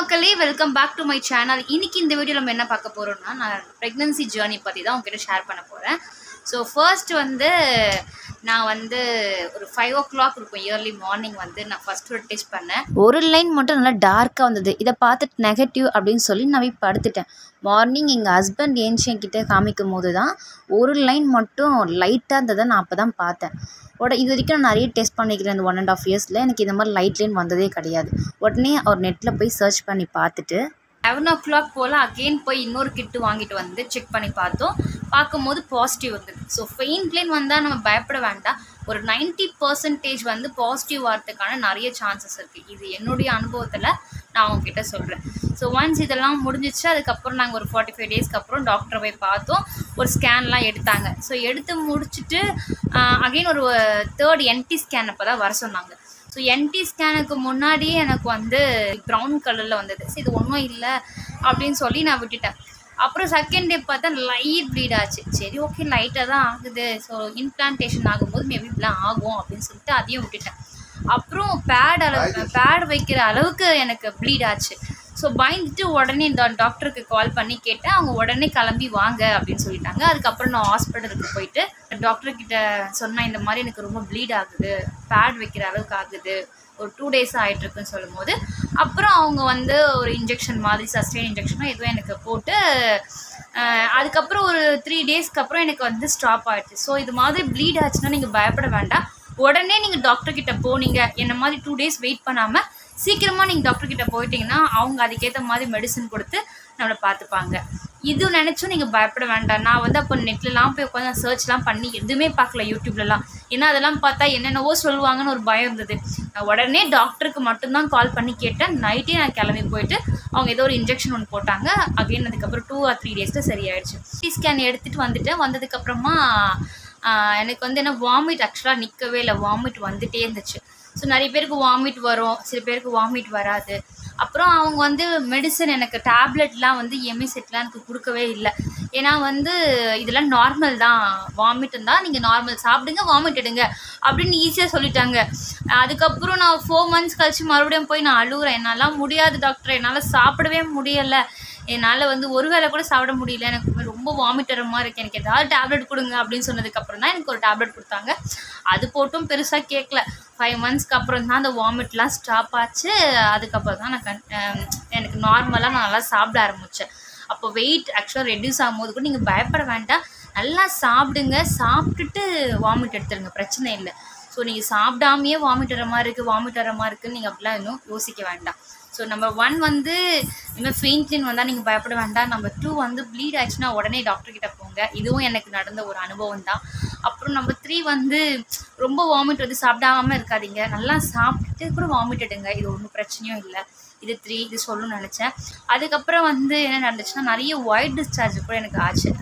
மக்களே, welcome back to my channel. இன்னைக்கு இந்த வீடியோ நம்ம என்ன பார்க்க போறோம்னா, நான் பிரெக்னன்சி ஜேர்னி பற்றி தான் உங்ககிட்ட ஷேர் பண்ண போகிறேன். ஸோ ஃபர்ஸ்ட் நான் ஒரு 5 o'clock இருக்கும் இயர்லி மார்னிங் நான் ஃபஸ்ட்டு ஒரு டெஸ்ட் பண்ணேன். ஒரு லைன் மட்டும் நல்லா டார்க்காக வந்தது. இதை பார்த்துட்டு நெகட்டிவ் அப்படின்னு சொல்லி நான் போய் படுத்துட்டேன். மார்னிங் எங்கள் ஹஸ்பண்ட் ஏஞ்சி என்கிட்ட காமிக்கும் போது தான் ஒரு லைன் மட்டும் லைட்டாக இருந்ததை நான் அப்போ தான் பார்த்தேன். இது வரைக்கும் நான் நிறைய டெஸ்ட் பண்ணிக்கிறேன். இந்த 1.5 yearsல எனக்கு இந்த மாதிரி லைட் லைன் வந்ததே கிடையாது. உடனே அவர் நெட்டில் போய் சர்ச் பண்ணி பார்த்துட்டு 11 o'clock போல் அகெயின் போய் இன்னொரு கிட்டு வாங்கிட்டு செக் பண்ணி பார்க்கும்போது பாசிட்டிவ் வந்தது. ஸோ ஃபெயின்ட் லைன் வந்தால் நம்ம பயப்பட வேண்டாம். ஒரு 90% பாசிட்டிவ் வரதுக்கான நிறைய சான்சஸ் இருக்குது. இது என்னுடைய அனுபவத்தில் நான் அவங்கக்கிட்ட சொல்கிறேன். ஸோ ஒன்ஸ் இதெல்லாம் முடிஞ்சிச்சு. அதுக்கப்புறம் நாங்கள் ஒரு 45 daysக்கு அப்புறம் டாக்டரை போய் பார்த்தோம். ஒரு ஸ்கேன்லாம் எடுத்தாங்க. ஸோ எடுத்து முடிச்சுட்டு அகெயின் ஒரு 3rd NT ஸ்கேன் அப்போ தான் வர சொன்னாங்க. ஸோ NT ஸ்கேனுக்கு முன்னாடியே எனக்கு ப்ரௌன் கலரில் வந்தது. ஸோ இது ஒன்றும் இல்லை அப்படின்னு சொல்லி நான் விட்டுட்டேன். அப்புறம் செகண்ட் டே பார்த்தா லைட் ப்ளீட் ஆச்சு. சரி, ஓகே, லைட்டாக தான் ஆகுது. ஸோ இம்ப்ளான்டேஷன் ஆகும்போது மேபி இப்படிலாம் ஆகும் அப்படின்னு சொல்லிட்டு அதையும் விட்டுட்டேன். அப்புறம் பேட் வைக்கிற அளவுக்கு எனக்கு ப்ளீட் ஆச்சு. ஸோ பயந்துட்டு உடனே இந்த டாக்டருக்கு கால் பண்ணி கேட்டேன். அவங்க உடனே கிளம்பி வாங்க அப்படின்னு சொல்லிட்டாங்க. அதுக்கப்புறம் நான் ஹாஸ்பிட்டலுக்கு போயிட்டு டாக்டர்கிட்ட சொன்னேன், இந்த மாதிரி எனக்கு ரொம்ப ப்ளீட் ஆகுது, பேட் வைக்கிற அளவுக்கு ஆகுது, ஒரு 2 days ஆகிட்டுருக்குன்னு சொல்லும்போது அப்புறம் அவங்க ஒரு இன்ஜெக்ஷன் மாதிரி சஸ்டெயின் இன்ஜெக்ஷனோ எதுவும் எனக்கு போட்டு அதுக்கப்புறம் ஒரு 3 daysக்கு அப்புறம் எனக்கு ஸ்டாப் ஆகிடுச்சு. ஸோ இது மாதிரி ப்ளீட் ஆச்சுன்னா நீங்கள் பயப்பட வேண்டாம். உடனே நீங்கள் டாக்டர்கிட்ட போனீங்க. என்ன மாதிரி 2 days வெயிட் பண்ணாமல் சீக்கிரமாக நீங்கள் டாக்டர்கிட்ட போயிட்டீங்கன்னா அவங்க அதுக்கேற்ற மாதிரி மெடிசன் கொடுத்து நம்மளை பார்த்துப்பாங்க. இது நினச்சும் நீங்கள் பயப்பட வேண்டாம். நான் அப்போ நெட்லலாம் போய் உட்காந்து சர்ச்லாம் பண்ணி எதுவுமே பார்க்கல யூடியூப்லலாம். ஏன்னா அதெல்லாம் பார்த்தா என்னென்னவோ சொல்லுவாங்கன்னு ஒரு பயம் இருந்தது. நான் உடனே டாக்டருக்கு மட்டும்தான் கால் பண்ணி கேட்டேன். நைட்டே நான் கிளம்பி போயிட்டு அவங்க ஏதோ ஒரு இன்ஜெக்ஷன் ஒன்று போட்டாங்க. அகெயின் அதுக்கப்புறம் 2 or 3 daysல சரியாயிடுச்சு. ஸ்கேன் எடுத்துகிட்டு வந்ததுக்கப்புறமா எனக்கு என்ன வாமிட் ஆக்சுவலாக நிற்கவே இல்லை. வாமிட் வந்துகிட்டே இருந்துச்சு. ஸோ நிறைய பேருக்கு வாமிட் வரும், சில பேருக்கு வாமிட் வராது. அப்புறம் அவங்க மெடிசன் எனக்கு டேப்லெட்லாம் எமிசெட்லாம் எனக்கு கொடுக்கவே இல்லை. ஏன்னா இதெல்லாம் நார்மல் தான், வாமிட் இருந்தால் நீங்கள் நார்மல் சாப்பிடுங்க, வாமிட் எடுங்க அப்படின்னு ஈஸியாக சொல்லிட்டாங்க. அதுக்கப்புறம் நான் 4 months கழிச்சு மறுபடியும் போய் நான் அழுகுறேன். என்னால் முடியாது டாக்டர், என்னால் சாப்பிடவே முடியலை, என்னால் ஒரு வேளை கூட சாப்பிட முடியல, எனக்கு ரொம்ப வாமிட் வர மாதிரி இருக்குது, எனக்கு ஏதாவது டேப்லெட் கொடுங்க அப்படின்னு சொன்னதுக்கப்புறம் தான் எனக்கு ஒரு டேப்லெட் கொடுத்தாங்க. அது போட்டும் பெருசாக கேட்கல. 5 monthsக்கு அப்புறம் தான் அந்த வாமிட்லாம் ஸ்டாப் ஆச்சு. அதுக்கப்புறம் தான் எனக்கு நார்மலாக நான் நல்லா சாப்பிட ஆரம்பித்தேன். அப்போ வெயிட் ஆக்சுவலாக ரெடியூஸ் ஆகும்போது கூட நீங்கள் பயப்பட வேண்டாம். நல்லா சாப்பிடுங்க, சாப்பிட்டுட்டு வாமிட் எடுத்துருங்க, பிரச்சனை இல்லை. ஸோ நீங்கள் சாப்பிடாமையே வாமிட் வர மாதிரி இருக்குன்னு நீங்கள் அப்படிலாம் இன்னும் யோசிக்க வேண்டாம். ஸோ நம்பர் 1 இனிமேல் ஃபெயின்ட்லின் வந்தால் நீங்கள் பயப்பட வேண்டாம். நம்பர் 2 ப்ளீட் ஆச்சுன்னா உடனே டாக்டர்கிட்ட போங்க. இதுவும் எனக்கு நடந்த ஒரு அனுபவம் தான். அப்புறம் நம்பர் 3 ரொம்ப வாமிட் சாப்பிடாமல் இருக்காதீங்க. நல்லா சாப்பிட்டுட்டு கூட வாமிட் எடுங்க. இது ஒன்றும் பிரச்சனையும் இல்லை. இது 3 இது சொல்லணும்னு நினச்சேன். அதுக்கப்புறம் என்ன நடந்துச்சுன்னா நிறைய ஒயிட் டிஸ்சார்ஜ் கூட எனக்கு ஆச்சு.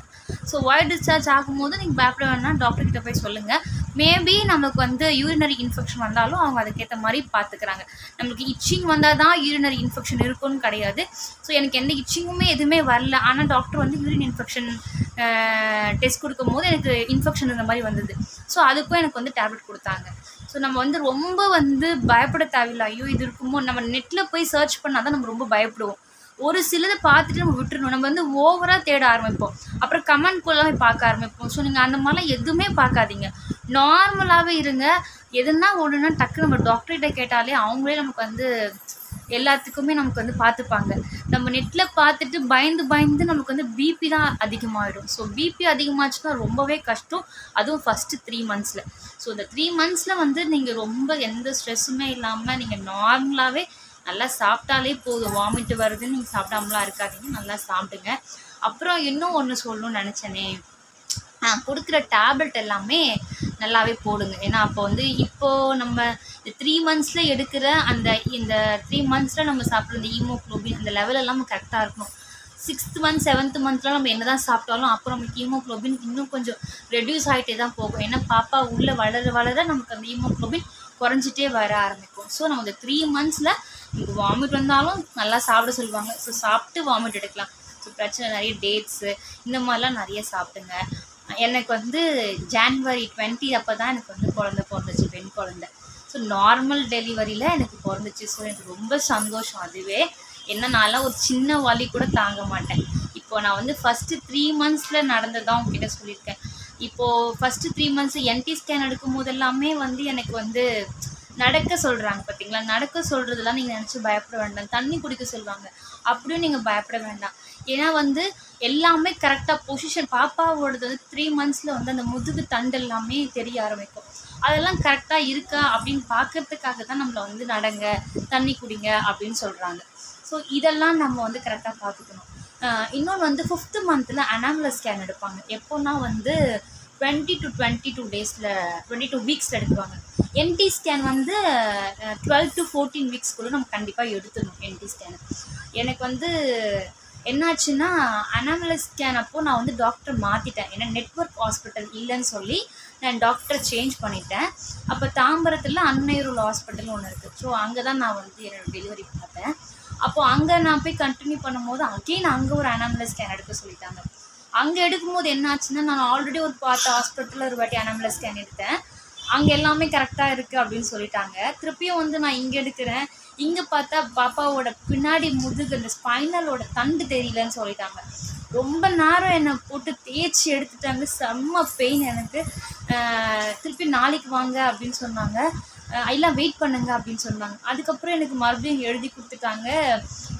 ஸோ ஒயிட் டிஸ்சார்ஜ் ஆகும்போது நீங்கள் பயப்பட வேணாம், டாக்டர்கிட்ட போய் சொல்லுங்கள். மேபி நமக்கு யூரினரி இன்ஃபெக்ஷன் வந்தாலும் அவங்க அதுக்கேற்ற மாதிரி பார்த்துக்கிறாங்க. நம்மளுக்கு இச்சிங் வந்தால் தான் யூரினரி இன்ஃபெக்ஷன் இருக்குன்னு கிடையாது. ஸோ எனக்கு எந்த இச்சிங்குமே எதுவுமே வரல. ஆனால் டாக்டர் யூரின் இன்ஃபெக்ஷன் டெஸ்ட் கொடுக்கும்போது எனக்கு இன்ஃபெக்ஷன் இந்த மாதிரி வந்தது. ஸோ அதுக்கும் எனக்கு டேப்லெட் கொடுத்தாங்க. ஸோ நம்ம ரொம்ப பயப்பட தேவையில்லை. ஐயோ இது இருக்குமோ, நம்ம நெட்டில் போய் சர்ச் பண்ணால் தான் நம்ம ரொம்ப பயப்படுவோம். ஒரு சிலதை பார்த்துட்டு நம்ம விட்டுருணும். நம்ம ஓவராக தேட ஆரம்பிப்போம். அப்புறம் கமெண்ட் கூட போய் பார்க்க ஆரம்பிப்போம். ஸோ நீங்கள் அந்த மாதிரிலாம் எதுவுமே பார்க்காதீங்க, நார்மலாகவே இருங்க. எதுனா ஒன்றுனா டக்கு நம்ம டாக்டர்கிட்ட கேட்டாலே அவங்களே நமக்கு எல்லாத்துக்குமே நமக்கு பார்த்துப்பாங்க. நம்ம நெட்டில் பார்த்துட்டு பயந்து நமக்கு பிபி தான் அதிகமாகிடும். ஸோ பிபி அதிகமாச்சுன்னா ரொம்பவே கஷ்டம், அதுவும் ஃபஸ்ட்டு 3 monthsல. ஸோ இந்த 3 monthsல நீங்கள் ரொம்ப எந்த ஸ்ட்ரெஸ்ஸுமே இல்லாமல் நீங்கள் நார்மலாகவே நல்லா சாப்பிட்டாலே போதும். வாமிட் வருதுன்னு நீங்கள் சாப்பிடாமலாம் இருக்காதீங்க, நல்லா சாப்பிடுங்க. அப்புறம் இன்னும் ஒன்று சொல்லணும்னு நினச்சேனே, கொடுக்குற டேப்லெட் எல்லாமே நல்லாவே போடுங்க. ஏன்னா அப்போ இப்போது நம்ம இந்த 3 monthsல எடுக்கிற இந்த 3 monthsல நம்ம சாப்பிட்ற இந்த ஹீமோக்ளோபின் அந்த லெவலெல்லாம் கரெக்டாக இருக்கணும். 6th month 7th monthலாம் நம்ம என்ன தான் சாப்பிட்டாலும் அப்புறம் நமக்கு ஹீமோக்ளோபின் இன்னும் கொஞ்சம் ரெடியூஸ் ஆகிட்டே தான் போகும். ஏன்னா பாப்பா உள்ளே வளர நமக்கு அந்த ஹீமோக்ளோபின் குறைஞ்சிட்டே வர ஆரம்பிக்கும். ஸோ நம்ம இந்த 3 monthsல உங்களுக்கு வாமிட் வந்தாலும் நல்லா சாப்பிட சொல்லுவாங்க. ஸோ சாப்பிட்டு வாமிட் எடுக்கலாம். ஸோ பிரச்சனை நிறைய டேட்ஸு இந்த மாதிரிலாம் நிறைய சாப்பிடுங்க. எனக்கு January 20 அப்போ தான் எனக்கு குழந்தை பிறந்துச்சு, பெண் குழந்தை. ஸோ நார்மல் டெலிவரியில் எனக்கு பிறந்துச்சு. ஸோ எனக்கு ரொம்ப சந்தோஷம் அதுவே. என்ன நான்லாம் ஒரு சின்ன வலி கூட தாங்க மாட்டேன். இப்போ நான் வந்து ஃபஸ்ட்டு 3 மந்த்ஸில் நடந்ததான் உங்ககிட்ட சொல்லியிருக்கேன். இப்போது ஃபஸ்ட்டு 3 மந்த்ஸ் என்டி ஸ்கேன் எடுக்கும் போது எல்லாமே வந்து எனக்கு வந்து நடக்க சொல்கிறாங்க பார்த்தீங்களா, நடக்க சொல்கிறதுலாம் நீங்கள் நினச்சி பயப்பட வேண்டாம். தண்ணி குடிக்க சொல்லுவாங்க, அப்படியும் நீங்கள் பயப்பட வேண்டாம். ஏன்னா வந்து எல்லாமே கரெக்டாக பொசிஷன் பாப்பாவோடது வந்து 3 மந்த்ஸில் வந்து அந்த முதுகு தண்டு எல்லாமே தெரிய ஆரம்பிக்கும். அதெல்லாம் கரெக்டாக இருக்கா அப்படின்னு பார்க்கறதுக்காக தான் நம்மளை வந்து நடங்க, தண்ணி குடிங்க அப்படின்னு சொல்கிறாங்க. ஸோ இதெல்லாம் நம்ம வந்து கரெக்டாக பார்த்துக்கணும். இன்னொன்று வந்து 5th மந்த்தில் அனாமலஸ் ஸ்கேன் எடுப்பாங்க. எப்போன்னா வந்து 20 to 22 டேஸில் 22 வீக்ஸில் எடுக்குவாங்க. என்டி ஸ்கேன் வந்து 12 to 14 வீக்ஸ்க்குள்ளே நம்ம கண்டிப்பாக எடுத்துடணும் என்டி ஸ்கேனு. எனக்கு வந்து என்னாச்சுன்னா அனாமலஸ் ஸ்கேன் அப்போது நான் வந்து டாக்டர் மாற்றிட்டேன். ஏன்னா நெட்வொர்க் ஹாஸ்பிட்டல் இல்லைன்னு சொல்லி நான் டாக்டரை சேஞ்ச் பண்ணிட்டேன். அப்போ தாம்பரத்தில் அன்னையூர் ஹாஸ்பிட்டல் ஒன்று இருக்குது. ஸோ அங்கே தான் நான் வந்து என்னோடய டெலிவரி பார்த்தேன். அப்போது அங்கே நான் போய் கண்டினியூ பண்ணும்போது அகெயின் அங்கே ஒரு அனாமலஸ் ஸ்கேன் எடுக்க சொல்லிட்டாங்க. அங்கே எடுக்கும்போது என்ன ஆச்சுன்னா, நான் ஆல்ரெடி ஒரு ஹாஸ்பிட்டலில் ஒரு வாட்டி அனாமலஸ் ஸ்கேன் எடுத்தேன். அங்கே எல்லாமே கரெக்டாக இருக்குது அப்படின்னு சொல்லிட்டாங்க. திருப்பியும் வந்து நான் இங்கே எடுக்கிறேன். இங்கே பார்த்தா பாப்பாவோட பின்னாடி முதுகு அந்த ஸ்பைனலோட தண்டு தெரியலன்னு சொல்லிட்டாங்க. ரொம்ப நேரம் என்னை போட்டு தேய்ச்சி எடுத்துட்டாங்க. செம்ம பெயின் எனக்கு. திருப்பி நாளைக்கு வாங்க அப்படின்னு சொன்னாங்க. எல்லாம் வெயிட் பண்ணுங்க அப்படின்னு சொன்னாங்க. அதுக்கப்புறம் எனக்கு மறுபடியும் எழுதி கொடுத்துட்டாங்க.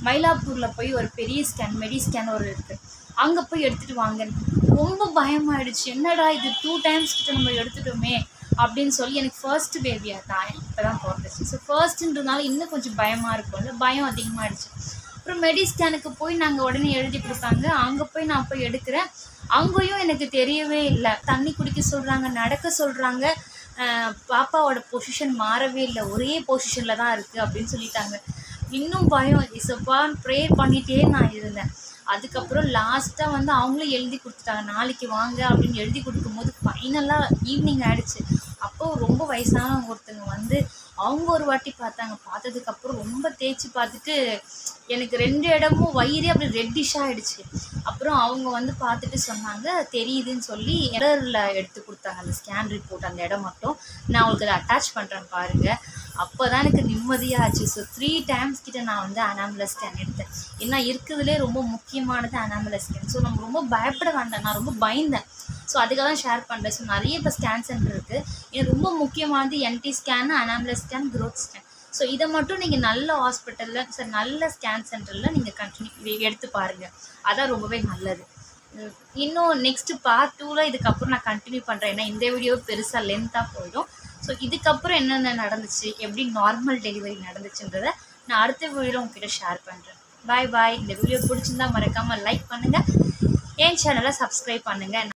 மயிலாப்பூரில் போய் ஒரு பெரிய ஸ்கேன் மெடி ஸ்கேன் ஒரு இருக்குது, அங்கே போய் எடுத்துகிட்டு வாங்கன்னு. ரொம்ப பயமாயிடுச்சு. என்னடா இது 2 டைம்ஸ் கிட்ட நம்ம எடுத்துட்டோமே அப்படின்னு சொல்லி. எனக்கு ஃபர்ஸ்ட்டு பேபியாக தான் இப்போ தான் பிறந்துச்சு. ஸோ ஃபர்ஸ்ட்டுன்றதுனால இன்னும் கொஞ்சம் பயமாக இருக்கும்ல, பயம் அதிகமாகிடுச்சு. அப்புறம் மெடி ஸ்கேனுக்கு போய் நாங்கள் உடனே எழுதி கொடுத்தாங்க. அங்கே போய் நான் போய் எடுக்கிறேன். அங்கேயும் எனக்கு தெரியவே இல்லை. தண்ணி குடிக்க சொல்கிறாங்க, நடக்க சொல்கிறாங்க. பாப்பாவோட பொசிஷன் மாறவே இல்லை, ஒரே பொசிஷனில் தான் இருக்குது அப்படின்னு சொல்லிட்டாங்க. இன்னும் பயம். இசப்பான்னு ப்ரேயர் பண்ணிகிட்டே நான் இருந்தேன். அதுக்கப்புறம் லாஸ்ட்டாக வந்து அவங்களும் எழுதி கொடுத்துட்டாங்க, நாளைக்கு வாங்க அப்படின்னு எழுதி கொடுக்கும்போது ஃபைனலாக ஈவினிங் ஆகிடுச்சு. அப்போது ரொம்ப வயசானவங்க ஒருத்தங்க வந்து அவங்க ஒரு வாட்டி பார்த்தாங்க. பார்த்ததுக்கப்புறம் ரொம்ப தேய்ச்சி பார்த்துட்டு எனக்கு 2 இடமும் வயிறே அப்படி ரெட்டிஷாக ஆகிடுச்சு. அப்புறம் அவங்க வந்து பார்த்துட்டு சொன்னாங்க, தெரியுதுன்னு சொல்லி எரரில் எடுத்து கொடுத்தாங்க அந்த ஸ்கேன் ரிப்போர்ட். அந்த இடம் மட்டும் நான் உங்களுக்கு அதை அட்டாச் பண்ணுறேன் பாருங்கள். அப்போ தான் எனக்கு நிம்மதியாக ஆச்சு. ஸோ 3 டைம்ஸ் கிட்ட நான் வந்து அனாமலஸ் ஸ்கேன் எடுத்தேன். ஏன்னா இருக்கிறதுலே ரொம்ப முக்கியமானது அனாமலஸ் ஸ்கேன். ஸோ நம்ம ரொம்ப பயப்பட வேண்டாம். நான் ரொம்ப பயந்தேன். ஸோ அதுக்காக தான் ஷேர் பண்ணுறேன். ஸோ நிறைய இப்போ ஸ்கேன் சென்டர் இருக்குது. இது ரொம்ப முக்கியமானது NT scan, anomalous scan, growth scan. So இதை மட்டும் நீங்கள் நல்ல ஹாஸ்பிட்டலில் நல்ல ஸ்கேன் சென்டரில் நீங்கள் கண்டினியூ எடுத்து பாருங்கள். அதான் ரொம்பவே நல்லது. இன்னும் நெக்ஸ்ட்டு பார்ட் 2ல் இதுக்கப்புறம் நான் கண்டினியூ பண்ணுறேன். ஏன்னா இந்த வீடியோ பெருசாக லென்த்தாக போயிடும். ஸோ இதுக்கப்புறம் என்னென்ன நடந்துச்சு, எப்படி நார்மல் டெலிவரி நடந்துச்சுன்றதை நான் அடுத்த வீடியோவில் உங்ககிட்ட ஷேர் பண்ணுறேன். பாய் பாய். இந்த வீடியோ பிடிச்சிருந்தா மறக்காமல் லைக் பண்ணுங்கள், என் சேனலை சப்ஸ்கிரைப் பண்ணுங்கள்.